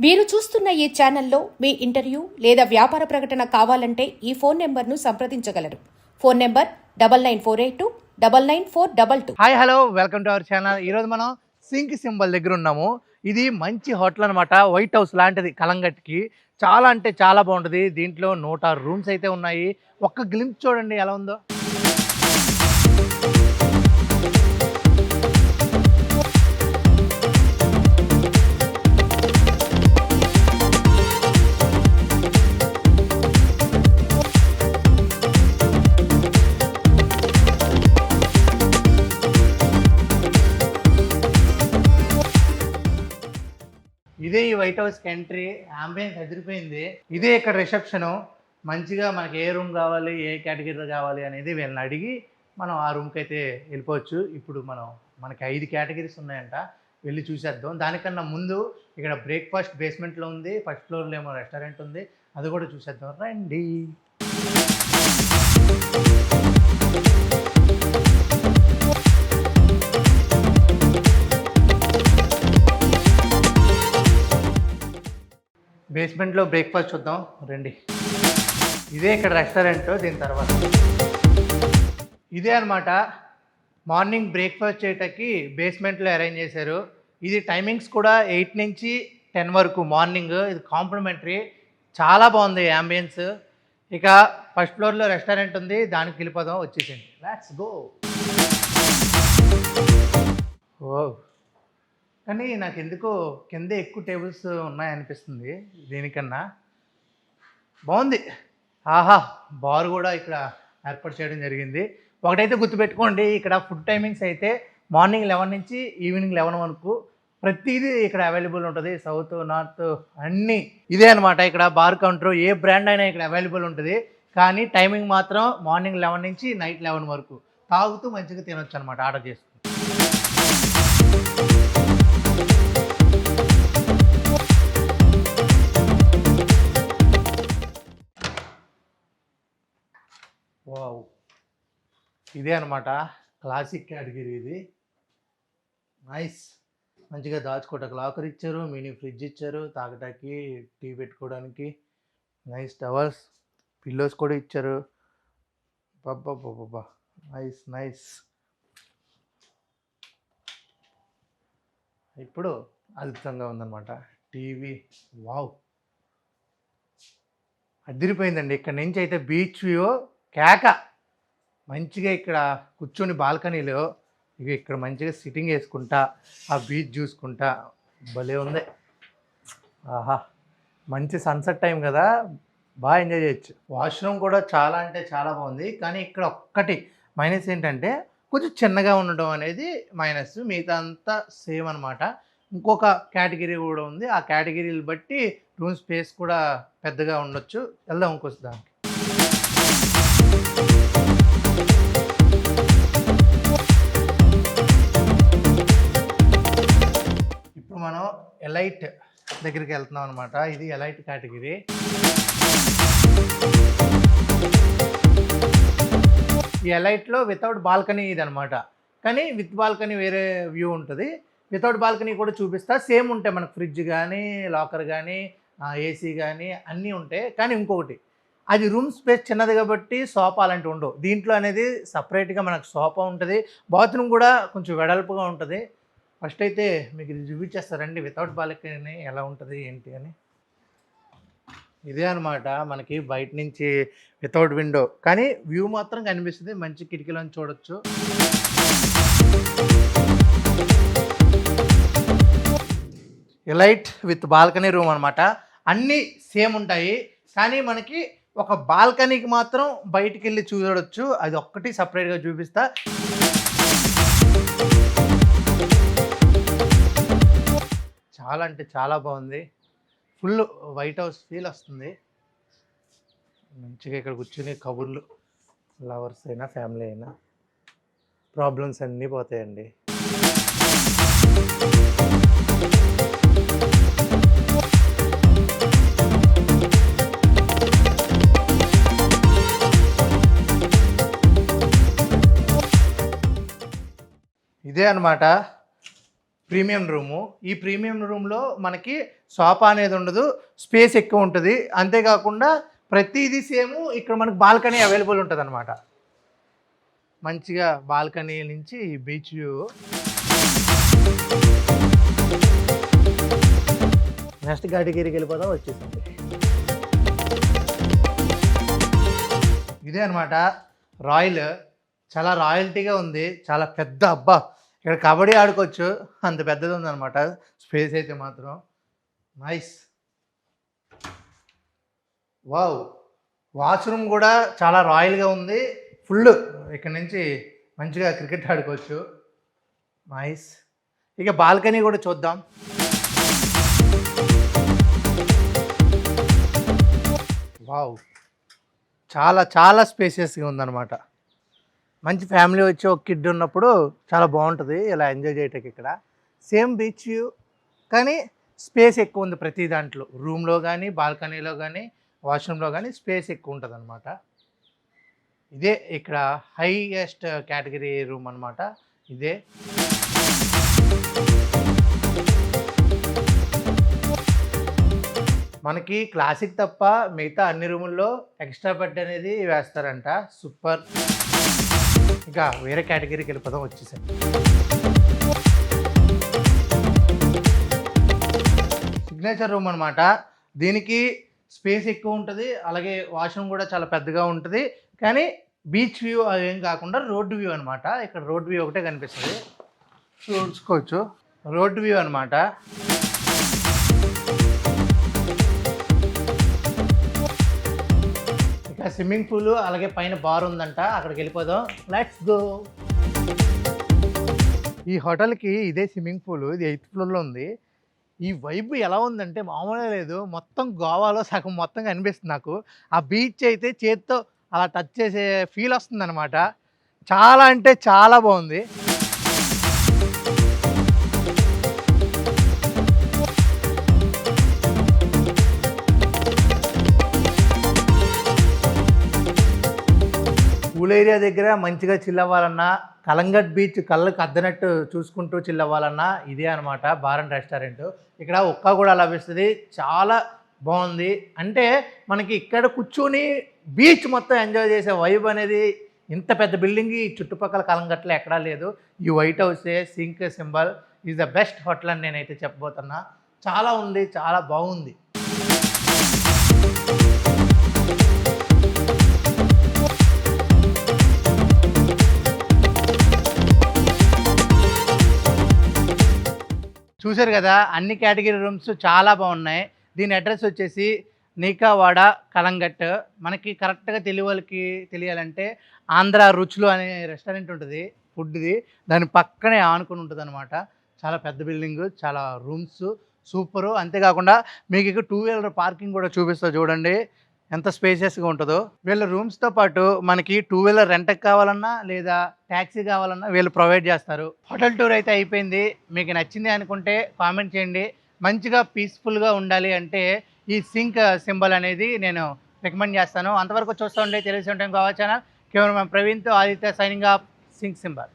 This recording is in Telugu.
మీరు చూస్తున్న ఈ ఛానల్లో మీ ఇంటర్వ్యూ లేదా వ్యాపార ప్రకటన కావాలంటే ఈ ఫోన్ నెంబర్ను సంప్రదించగలరు. Phone number 9948299422. Hi hello welcome to our channel. ఈరోజు మనం సింక్ సింబల్ దగ్గర ఉన్నాము. ఇది మంచి హోటల్ అనమాట. వైట్ హౌస్ లాంటిది కలంగట్కి. చాలా అంటే చాలా బాగుంటుంది. దీంట్లో 106 రూమ్స్ అయితే ఉన్నాయి. ఒక్క గ్లింప్స్ చూడండి ఎలా ఉందో. ఇదే ఈ వైట్ హౌస్కి ఎంట్రీ. అంబియన్స్ ఎదిరిపోయింది. ఇదే ఇక్కడ రిసెప్షన్. మంచిగా మనకి ఏ రూమ్ కావాలి, ఏ కేటగిరీ కావాలి అనేది వీళ్ళని అడిగి మనం ఆ రూమ్కి అయితే వెళ్ళిపోవచ్చు. ఇప్పుడు మనకి 5 కేటగిరీస్ ఉన్నాయంట. వెళ్ళి చూసేద్దాం. దానికన్నా ముందు ఇక్కడ బ్రేక్ఫాస్ట్ బేస్మెంట్లో ఉంది. ఫస్ట్ ఫ్లోర్లో ఏమో రెస్టారెంట్ ఉంది. అది కూడా చూసేద్దాం రండి. బేస్మెంట్లో బ్రేక్ఫాస్ట్ చూద్దాం రండి. ఇదే ఇక్కడ రెస్టారెంట్. దీని తర్వాత ఇదే అనమాట. మార్నింగ్ బ్రేక్ఫాస్ట్ చేయటానికి బేస్మెంట్లో అరేంజ్ చేశారు. ఇది టైమింగ్స్ కూడా 8 నుంచి 10 వరకు మార్నింగ్. ఇది కాంప్లిమెంటరీ. చాలా బాగుంది యాంబియన్స్. ఇక ఫస్ట్ ఫ్లోర్లో రెస్టారెంట్ ఉంది. దానికి వెళ్ళిపోదాం. వచ్చేసింది. Let's go. ఓ కానీ నాకు ఎందుకో కింద ఎక్కువ టేబుల్స్ ఉన్నాయనిపిస్తుంది. దీనికన్నా బాగుంది. ఆహా, బార్ కూడా ఇక్కడ ఏర్పాటు చేయడం జరిగింది. ఒకటైతే గుర్తుపెట్టుకోండి, ఇక్కడ ఫుడ్ టైమింగ్స్ అయితే మార్నింగ్ 11 నుంచి ఈవినింగ్ 11 వరకు ప్రతిదీ ఇక్కడ అవైలబుల్ ఉంటుంది. సౌత్, నార్త్ అన్నీ ఇదే అనమాట. ఇక్కడ బార్ కౌంటర్ ఏ బ్రాండ్ అయినా ఇక్కడ అవైలబుల్ ఉంటుంది. కానీ టైమింగ్ మాత్రం మార్నింగ్ 11 నుంచి నైట్ 11 వరకు. తాగుతూ మంచిగా తినొచ్చు అనమాట ఆర్డర్ చేసుకుని. వావ్, ఇదే అనమాట క్లాసిక్ కేటగిరీ. ఇది నైస్. మంచిగా దాచుకోవటానికి లాకర్ ఇచ్చారు. మినీ ఫ్రిడ్జ్ ఇచ్చారు. తాగటానికి, టీ పెట్టుకోవడానికి నైస్ టవర్స్, పిల్లోస్ కూడా ఇచ్చారు. బాబా నైస్ నైస్. ఇప్పుడు అద్భుతంగా ఉందన్నమాట టీవీ. వావ్, అదిరిపోయిందండి. ఇక్కడ నుంచి అయితే బీచ్ వ్యూ కేక. మంచిగా ఇక్కడ కూర్చొని బాల్కనీలో ఇక ఇక్కడ మంచిగా సిట్టింగ్ వేసుకుంటా ఆ బీచ్ చూసుకుంటా భలే ఉంది. ఆహా, మంచి సన్సెట్ టైం కదా, బాగా ఎంజాయ్ చేయొచ్చు. వాష్రూమ్ కూడా చాలా అంటే చాలా బాగుంది. కానీ ఇక్కడ ఒక్కటి మైనస్ ఏంటంటే కొంచెం చిన్నగా ఉండడం అనేది మైనస్. మిగతా అంతా సేమ్ అనమాట. ఇంకొక కేటగిరీ కూడా ఉంది. ఆ కేటగిరీలు బట్టి రూమ్ స్పేస్ కూడా పెద్దగా ఉండొచ్చు. వెళ్దాం ఇంకొక దానికి. ఇప్పుడు మనం ఎలైట్ దగ్గరికి వెళ్తున్నాం అనమాట. ఇది ఎలైట్ కేటగిరీ. ఈ ఎలైట్లో వితౌట్ బాల్కనీ ఇది అనమాట. కానీ విత్ బాల్కనీ వేరే వ్యూ ఉంటుంది. వితౌట్ బాల్కనీ కూడా చూపిస్తా. సేమ్ ఉంటాయి మనకు ఫ్రిడ్జ్ కానీ, లాకర్ కానీ, ఏసీ కానీ అన్నీ ఉంటాయి. కానీ ఇంకొకటి, అది రూమ్ స్పేస్ చిన్నది కాబట్టి సోఫా అలాంటివి ఉండవు. దీంట్లో అనేది సపరేట్గా మనకు సోఫా ఉంటుంది. బాత్రూమ్ కూడా కొంచెం వెడల్పుగా ఉంటుంది. ఫస్ట్ అయితే మీకు ఇది చూపించేస్తారండి వితౌట్ బాల్కనీ ఎలా ఉంటుంది ఏంటి అని. ఇదే అనమాట మనకి బయట నుంచి వితౌట్ విండో, కానీ వ్యూ మాత్రం కనిపిస్తుంది. మంచి కిటికీలను చూడొచ్చు. ఎలైట్ విత్ బాల్కనీ రూమ్ అనమాట. అన్నీ సేమ్ ఉంటాయి. కానీ మనకి ఒక బాల్కనీకి మాత్రం బయటికి వెళ్ళి చూడొచ్చు. అది ఒక్కటి సపరేట్గా చూపిస్తా. చాలా అంటే చాలా బాగుంది. ఫుల్ వైట్ హౌస్ ఫీల్ వస్తుంది. మంచిగా ఇక్కడ కూర్చుని కబుర్లు, లవర్స్ అయినా ఫ్యామిలీ అయినా ప్రాబ్లమ్స్ అన్నీ పోతాయండి. ఇదే అనమాట ప్రీమియం రూము. ఈ ప్రీమియం రూమ్లో మనకి సోఫా అనేది ఉండదు, స్పేస్ ఎక్కువ ఉంటుంది. అంతేకాకుండా ప్రతిదీ సేమ్ ఇక్కడ మనకు బాల్కనీ అవైలబుల్ ఉంటుంది అనమాట. మంచిగా బాల్కనీ నుంచి బీచ్ వ్యూ. నెక్స్ట్ కేటగిరీకి వెళ్ళిపోదాం, వచ్చేసింది. ఇదే అనమాట రాయల్. చాలా రాయల్టీగా ఉంది, చాలా పెద్ద. అబ్బా, ఇక్కడ కబడ్డీ ఆడుకోవచ్చు, అంత పెద్దది ఉందన్నమాట స్పేస్ అయితే మాత్రం. నైస్. వావ్, వాష్రూమ్ కూడా చాలా రాయల్గా ఉంది. ఫుల్ ఇక్కడ నుంచి మంచిగా క్రికెట్ ఆడుకోవచ్చు. నైస్. ఇక బాల్కనీ కూడా చూద్దాం. వావ్, చాలా చాలా స్పేసియస్గా ఉందన్నమాట. మంచి ఫ్యామిలీ వచ్చి ఒక కిడ్ ఉన్నప్పుడు చాలా బాగుంటుంది ఇలా ఎంజాయ్ చేయటానికి. ఇక్కడ సేమ్ బీచ్ వ్యూ, కానీ స్పేస్ ఎక్కువ ఉంది ప్రతి దాంట్లో. రూమ్లో కానీ, బాల్కనీలో కానీ, వాష్రూమ్లో కానీ స్పేస్ ఎక్కువ ఉంటుంది అనమాట. ఇదే ఇక్కడ హైయెస్ట్ కేటగిరీ రూమ్ అనమాట ఇదే. మనకి క్లాసిక్ తప్ప మిగతా అన్ని రూముల్లో ఎక్స్ట్రా బెడ్ అనేది వేస్తారంట. సూపర్. ఇంకా వేరే కేటగిరీకి వెళ్ళిపోదాం, వచ్చేసాం. సిగ్నేచర్ రూమ్ అనమాట. దీనికి స్పేస్ ఎక్కువ ఉంటుంది, అలాగే వాష్రూమ్ కూడా చాలా పెద్దగా ఉంటుంది. కానీ బీచ్ వ్యూ అదేం కాకుండా రోడ్డు వ్యూ అనమాట. ఇక్కడ రోడ్డు వ్యూ ఒకటే కనిపిస్తుంది, చూసుకోవచ్చు. రోడ్డు వ్యూ అనమాట. ఇక్కడ స్విమ్మింగ్ పూల్, అలాగే పైన బార్ ఉందంట, అక్కడికి వెళ్ళిపోదాం. Let's go. ఈ హోటల్కి ఇదే స్విమ్మింగ్ పూల్, ఇది 8th ఫ్లోర్లో ఉంది. ఈ వైబ్ ఎలా ఉందంటే మామూలుగా లేదు. మొత్తం గోవాలో సగం మొత్తం కనిపిస్తుంది నాకు. ఆ బీచ్ అయితే చేత్తో అలా టచ్ చేసే ఫీల్ వస్తుంది అనమాట. చాలా అంటే చాలా బాగుంది. పూల్ ఏరియా దగ్గర మంచిగా చిల్ అవ్వాలన్నా, కలంగట్ బీచ్ కళ్ళకు అద్దనట్టు చూసుకుంటూ చిల్ అవ్వాలన్నా ఇదే అనమాట బార్ అండ్ రెస్టారెంట్. ఇక్కడ ఒక్క కూడా లభిస్తుంది. చాలా బాగుంది. అంటే మనకి ఇక్కడ కూర్చొని బీచ్ మొత్తం ఎంజాయ్ చేసే వైబ్ అనేది ఇంత పెద్ద బిల్డింగ్ ఈ చుట్టుపక్కల కలంగట్లో ఎక్కడా లేదు. ఈ వైట్ హౌసే Sink Symbol is the best hotel అని నేనైతే చెప్పబోతున్నా. చాలా ఉంది, చాలా బాగుంది. చూశారు కదా, అన్ని కేటగిరీ రూమ్స్ చాలా బాగున్నాయి. దీని అడ్రస్ వచ్చేసి నీకావాడ కలంగట్. మనకి కరెక్ట్గా వాళ్ళకి తెలియాలంటే ఆంధ్ర రుచులు అనే రెస్టారెంట్ ఉంటుంది ఫుడ్ది, దాని పక్కనే ఆనుకుని ఉంటుంది అనమాట. చాలా పెద్ద బిల్డింగ్, చాలా రూమ్స్, సూపరు. అంతేకాకుండా మీకు ఇక్కడ 2-wheeler పార్కింగ్ కూడా చూపిస్తా చూడండి ఎంత స్పేసియస్గా ఉంటుందో. వీళ్ళ రూమ్స్తో పాటు మనకి 2-wheeler రెంట్కి కావాలన్నా లేదా ట్యాక్సీ కావాలన్నా వీళ్ళు ప్రొవైడ్ చేస్తారు. హోటల్ టూర్ అయితే అయిపోయింది. మీకు నచ్చింది అనుకుంటే కామెంట్ చేయండి. మంచిగా పీస్ఫుల్గా ఉండాలి అంటే ఈ సింక్ సింబల్ అనేది నేను రికమెండ్ చేస్తాను. అంతవరకు చూస్తూ ఉండే తెలిసి ఉంటాం గోవా ఛానల్. కేవలం ప్రవీణ్తో Aditya signing off Sink symbol.